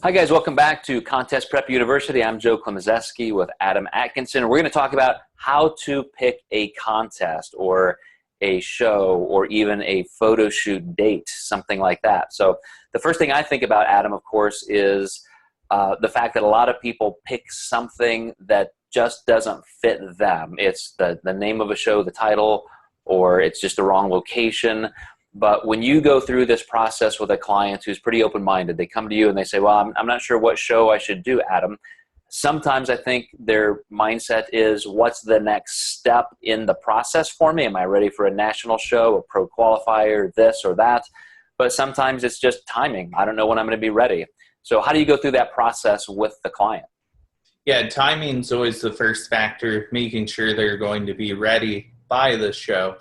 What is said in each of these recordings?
Hi guys, welcome back to Contest Prep University. I'm Joe Klemczewski with Adam Atkinson. We're going to talk about how to pick a contest or a show or even a photo shoot date, something like that. So the first thing I think about, Adam, of course, is the fact that a lot of people pick something that just doesn't fit them. It's the name of a show, the title, or it's just the wrong location. But when you go through this process with a client who's pretty open-minded, they come to you and they say, well, I'm not sure what show I should do, Adam. Sometimes I think their mindset is, what's the next step in the process for me? Am I ready for a national show, a pro qualifier, this or that? But sometimes it's just timing. I don't know when I'm going to be ready. So how do you go through that process with the client? Yeah, timing's always the first factor, making sure they're going to be ready by the show.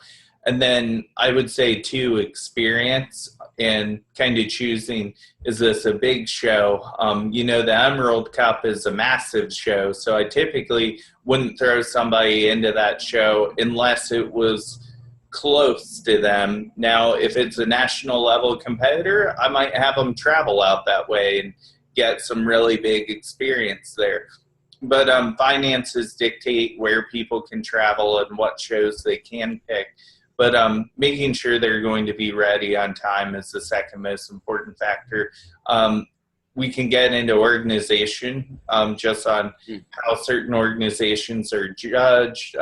And then I would say, too, experience and kind of choosing, is this a big show? The Emerald Cup is a massive show, so I typically wouldn't throw somebody into that show unless it was close to them. Now, if it's a national level competitor, I might have them travel out that way and get some really big experience there. But finances dictate where people can travel and what shows they can pick. But making sure they're going to be ready on time is the second most important factor. We can get into organization just on how certain organizations are judged.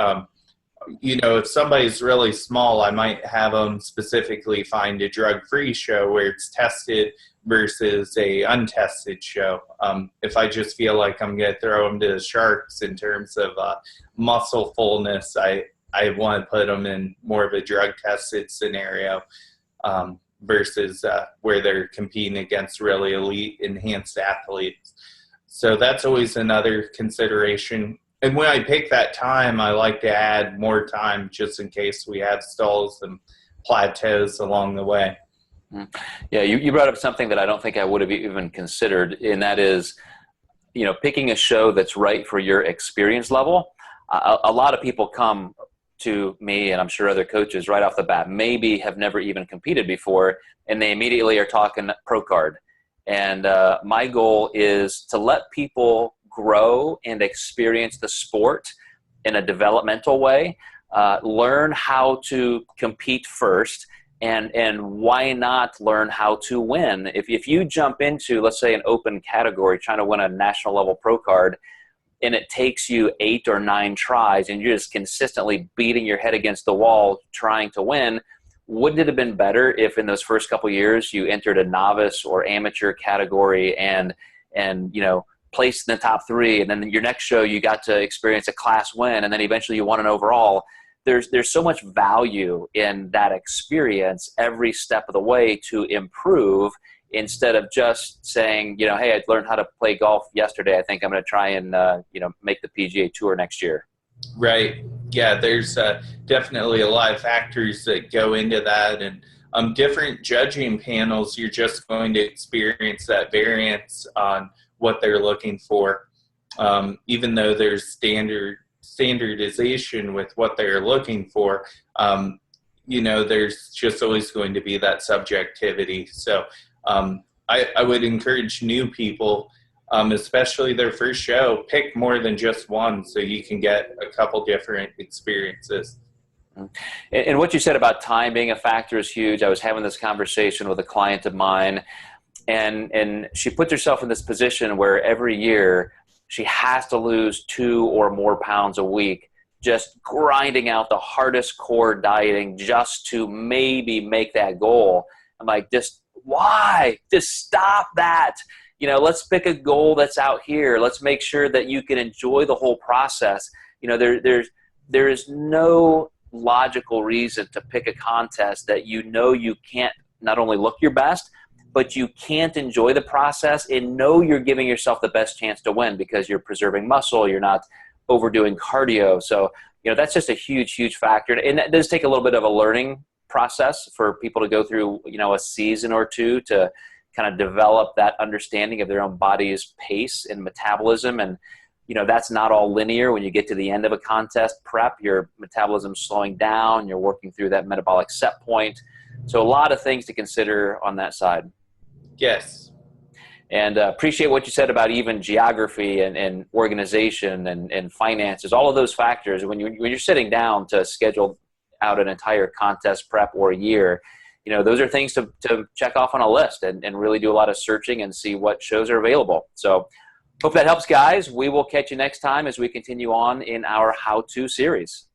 If somebody's really small, I might have them specifically find a drug-free show where it's tested versus a untested show. If I just feel like I'm going to throw them to the sharks in terms of muscle fullness, I want to put them in more of a drug-tested scenario versus where they're competing against really elite, enhanced athletes. So that's always another consideration. And when I pick that time, I like to add more time just in case we have stalls and plateaus along the way. Yeah, you brought up something that I don't think I would have even considered, and that is, picking a show that's right for your experience level. A lot of people come to me, and I'm sure other coaches right off the bat, maybe have never even competed before, and they immediately are talking pro card. And my goal is to let people grow and experience the sport in a developmental way, learn how to compete first, and why not learn how to win? If you jump into, let's say, an open category trying to win a national level pro card, and it takes you 8 or 9 tries and you're just consistently beating your head against the wall trying to win, wouldn't it have been better if in those first couple years you entered a novice or amateur category and placed in the top 3, and then your next show you got to experience a class win, and then eventually you won an overall? There's so much value in that experience every step of the way to improve, instead of just saying, hey, I learned how to play golf yesterday. I think I'm going to try and, make the PGA Tour next year. Right. Yeah, there's definitely a lot of factors that go into that. And different judging panels, you're just going to experience that variance on what they're looking for. Even though there's standardization with what they're looking for, there's just always going to be that subjectivity. So I would encourage new people, especially their first show, pick more than just one so you can get a couple different experiences. And what you said about time being a factor is huge. I was having this conversation with a client of mine, and she puts herself in this position where every year she has to lose 2 or more pounds a week, just grinding out the hardest core dieting just to maybe make that goal. I'm like, why? Just stop that. Let's pick a goal that's out here. Let's make sure that you can enjoy the whole process. There is no logical reason to pick a contest that you can't not only look your best, but you can't enjoy the process and know you're giving yourself the best chance to win because you're preserving muscle, you're not overdoing cardio. So, that's just a huge, huge factor. And that does take a little bit of a learning process for people to go through, a season or 2 to kind of develop that understanding of their own body's pace and metabolism. And, that's not all linear. When you get to the end of a contest prep, your metabolism's slowing down, you're working through that metabolic set point. So a lot of things to consider on that side. Yes. And appreciate what you said about even geography and organization and finances, all of those factors. When you're sitting down to schedule out an entire contest prep or year, those are things to check off on a list and really do a lot of searching and see what shows are available. So hope that helps, guys. We will catch you next time as we continue on in our how-to series.